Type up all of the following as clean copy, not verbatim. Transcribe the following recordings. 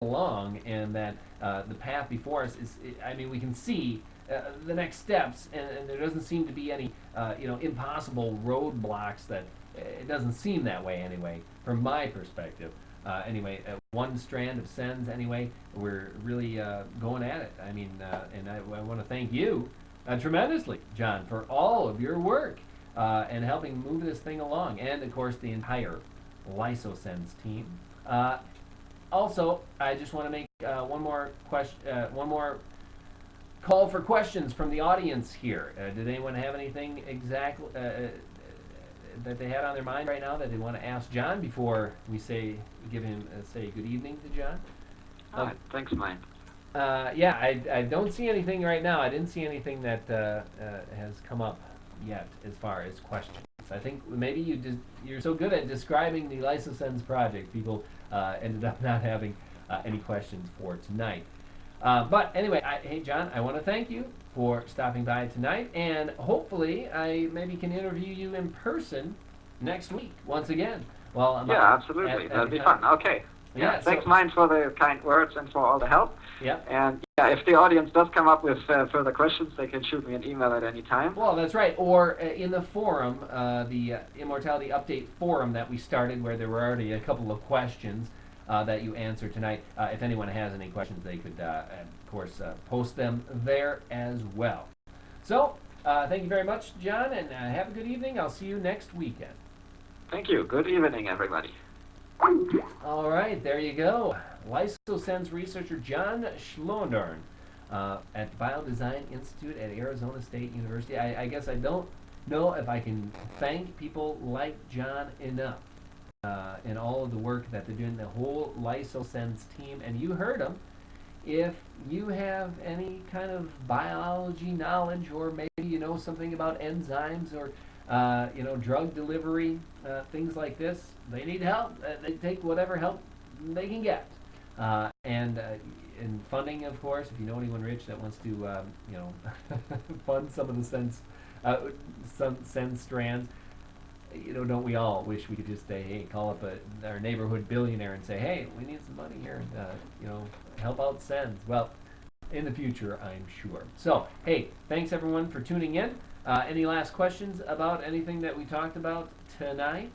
along, and that the path before us is, I mean, we can see the next steps, and there doesn't seem to be any, impossible roadblocks. That it doesn't seem that way anyway, from my perspective. Anyway, one strand of sends. Anyway, we're really going at it. I mean, and I want to thank you tremendously, John, for all of your work and helping move this thing along, and of course the entire LysoSENS team. Also, I just want to make one more question, one more call for questions from the audience here. Did anyone have anything exactly that they had on their mind right now that they want to ask John before we give him say good evening to John? Thanks, Mike. Yeah, I don't see anything right now. I didn't see anything that has come up yet as far as questions. I think maybe you're so good at describing the LysoSENS project, people ended up not having any questions for tonight. But anyway, hey John, I want to thank you for stopping by tonight, and hopefully I maybe can interview you in person next week once again. Well, yeah, absolutely. That'd be fun. Okay. Yeah, thanks, Mike, for the kind words and for all the help. Yeah. And yeah, if the audience does come up with further questions, they can shoot me an email at any time. Well, that's right. Or in the forum, the Immortality Update forum that we started, where there were already a couple of questions that you answered tonight. If anyone has any questions, they could, of course, post them there as well. So, thank you very much, John, and have a good evening. I'll see you next weekend. Thank you. Good evening, everybody. All right, there you go. LysoSENS researcher John Schloendorn at the Biodesign Institute at Arizona State University. I guess I don't know if I can thank people like John enough in all of the work that they're doing, the whole LysoSENS team. And you heard them. If you have any kind of biology knowledge, or maybe you know something about enzymes or drug delivery, things like this, they need help. They take whatever help they can get. And funding, of course, if you know anyone rich that wants to, fund some of the some SENS strands, don't we all wish we could just say, hey, call up our neighborhood billionaire and say, hey, we need some money here, and, help out SENS. Well, in the future, I'm sure. So, hey, thanks everyone for tuning in. Any last questions about anything that we talked about tonight?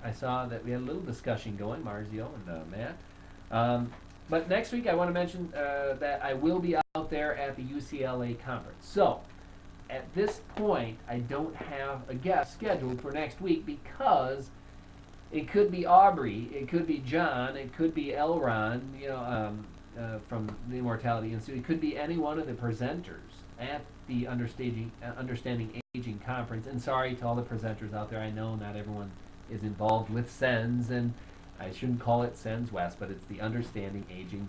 I saw that we had a little discussion going, Marzio and Matt. But next week I want to mention that I will be out there at the UCLA conference. So, at this point, I don't have a guest scheduled for next week because it could be Aubrey, it could be John, it could be Elron, from the Immortality Institute. It could be any one of the presenters at the Understanding Aging Conference. And sorry to all the presenters out there. I know not everyone is involved with SENS, and I shouldn't call it SENS West, but it's the Understanding Aging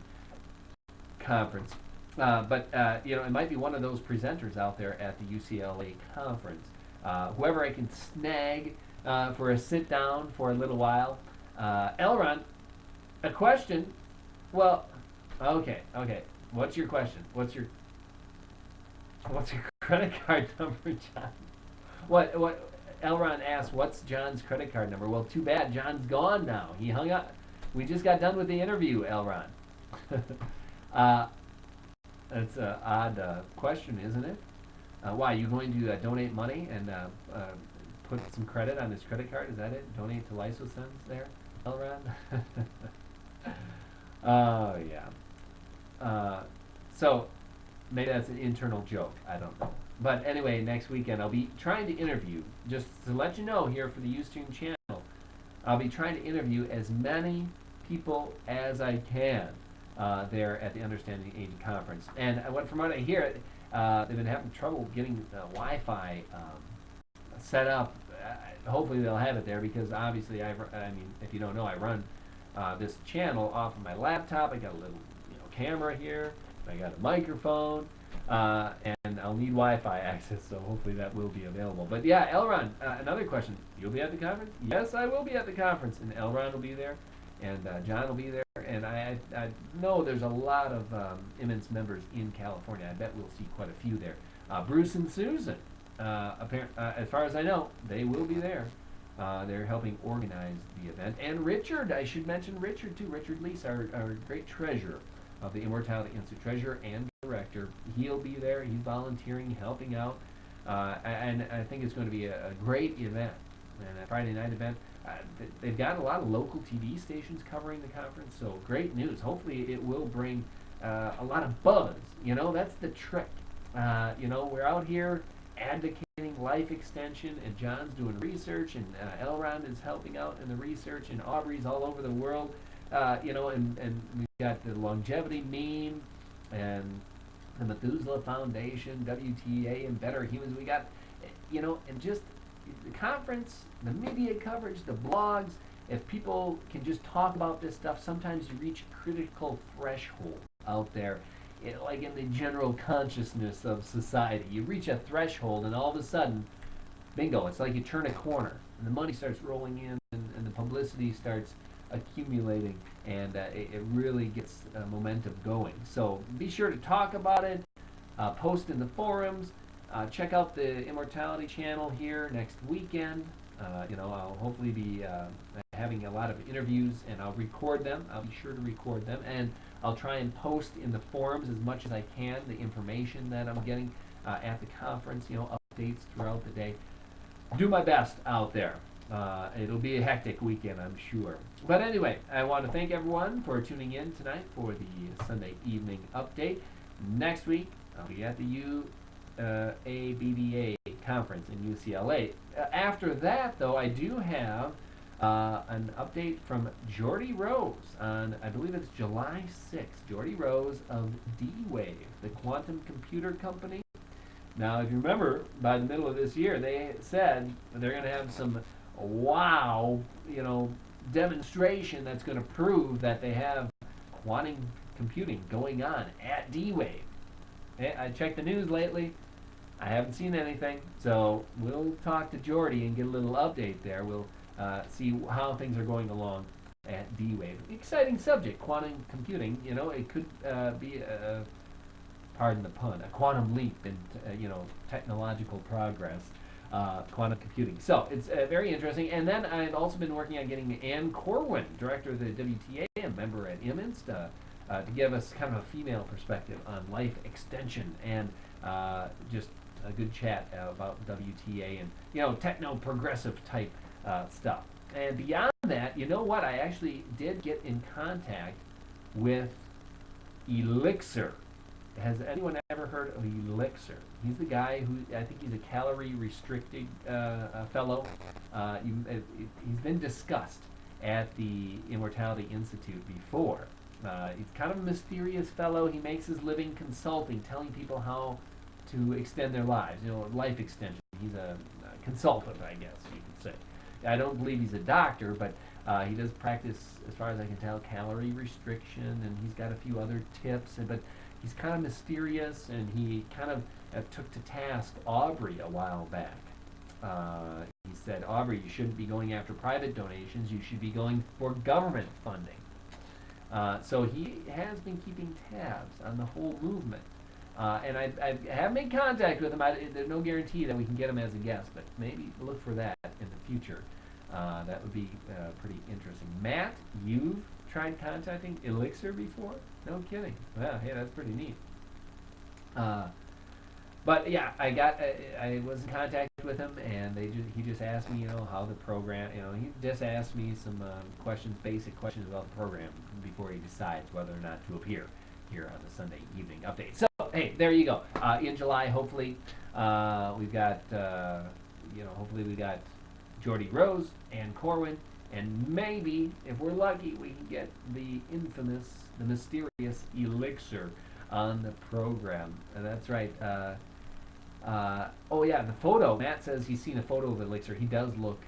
Conference. But it might be one of those presenters out there at the UCLA conference. Whoever I can snag for a sit-down for a little while. Elron, a question. Well, okay. What's your question? What's your credit card number, John? What Elron asked, what's John's credit card number? Well, too bad. John's gone now. He hung up. We just got done with the interview, Elron. That's an odd question, isn't it? Why, you going to donate money and put some credit on his credit card? Is that it? Donate to LysoSENS there, Elron? Oh, yeah. So, maybe that's an internal joke. I don't know. But anyway, next weekend I'll be trying to interview, just to let you know here for the Ustream channel, I'll be trying to interview as many people as I can there at the Understanding Aging Conference. And from what I hear, they've been having trouble getting Wi-Fi set up. Hopefully they'll have it there, because obviously, I mean, if you don't know, I run this channel off of my laptop. I got a little camera here. I got a microphone, and I'll need Wi-Fi access, so hopefully that will be available. But yeah, Elron, another question. You'll be at the conference? Yes, I will be at the conference, and Elron will be there, and John will be there, and I know there's a lot of Immense members in California. I bet we'll see quite a few there. Bruce and Susan, as far as I know, they will be there. They're helping organize the event. And Richard, I should mention Richard too. Richard Lease, our great treasurer of the Immortality Institute, treasurer and director. He'll be there. He's volunteering, helping out. And I think it's going to be a great event, and a Friday night event. They've got a lot of local TV stations covering the conference, so great news. Hopefully it will bring a lot of buzz. That's the trick. We're out here advocating life extension, and John's doing research, and Elrond is helping out in the research, and Aubrey's all over the world. And we've got the longevity meme, and the Methuselah Foundation, WTA, and Better Humans. We got, and just the conference, the media coverage, the blogs. If people can just talk about this stuff, sometimes you reach a critical threshold out there, like in the general consciousness of society. You reach a threshold, and all of a sudden, bingo, it's like you turn a corner, and the money starts rolling in, and the publicity starts accumulating, and it really gets momentum going. So be sure to talk about it, post in the forums, check out the Immortality channel here next weekend. I'll hopefully be having a lot of interviews, and I'll record them. I'll be sure to record them, and I'll try and post in the forums as much as I can the information that I'm getting at the conference, updates throughout the day. Do my best out there. It'll be a hectic weekend, I'm sure. But anyway, I want to thank everyone for tuning in tonight for the Sunday evening update. Next week, I'll be at the UABBA conference in UCLA. After that, though, I do have an update from Jordy Rose on, I believe it's July 6th. Jordy Rose of D-Wave, the quantum computer company. Now, if you remember, by the middle of this year, they said they're going to have some wow, demonstration that's going to prove that they have quantum computing going on at D-Wave. I checked the news lately. I haven't seen anything, so we'll talk to Jordy and get a little update there. We'll see how things are going along at D-Wave. Exciting subject, quantum computing. It could be pardon the pun, a quantum leap in technological progress. Quantum computing. So it's very interesting. And then I've also been working on getting Ann Corwin, director of the WTA, a member at IMINST, to give us kind of a female perspective on life extension and just a good chat about WTA and techno-progressive type stuff. And beyond that, you know what? I actually did get in contact with Elixir. Has anyone ever heard of Elixir? He's the guy who, I think he's a calorie-restricted fellow. He's been discussed at the Immortality Institute before. He's kind of a mysterious fellow. He makes his living consulting, telling people how to extend their lives, life extension. He's a consultant, I guess you could say. I don't believe he's a doctor, but he does practice, as far as I can tell, calorie restriction, and he's got a few other tips. But he's kind of mysterious, and he kind of took to task Aubrey a while back. He said, Aubrey, you shouldn't be going after private donations. You should be going for government funding. So he has been keeping tabs on the whole movement. And I have made contact with him. There's no guarantee that we can get him as a guest, but maybe look for that in the future. That would be pretty interesting. Matt, you've tried contacting Elixir before? No kidding. Well, hey, that's pretty neat. But yeah, I was in contact with him, and he just asked me, how the program, he just asked me some questions, basic questions about the program before he decides whether or not to appear here on the Sunday evening update. So, hey, there you go. In July, hopefully, we've got, hopefully we got Jordy Rose and Corwin, and maybe, if we're lucky, we can get the infamous, the mysterious Elixir on the program. That's right. Oh yeah, the photo. Matt says he's seen a photo of Elixir. He does look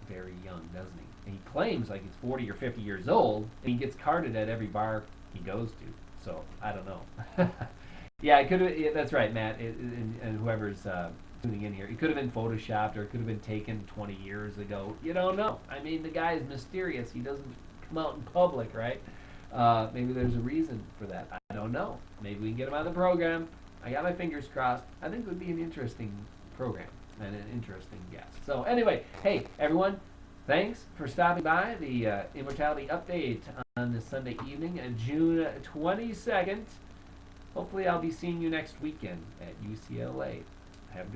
very young, doesn't he? And he claims like he's 40 or 50 years old, and he gets carded at every bar he goes to. So I don't know. Yeah, it could have. Yeah, that's right, Matt, and whoever's tuning in here. It could have been photoshopped, or it could have been taken 20 years ago. You don't know. I mean, the guy is mysterious. He doesn't come out in public, right? Maybe there's a reason for that. I don't know. Maybe we can get him on the program. I got my fingers crossed. I think it would be an interesting program and an interesting guest. So anyway, hey, everyone, Thanks for stopping by the Immortality Update on this Sunday evening, June 22nd. Hopefully I'll be seeing you next weekend at UCLA. Have a good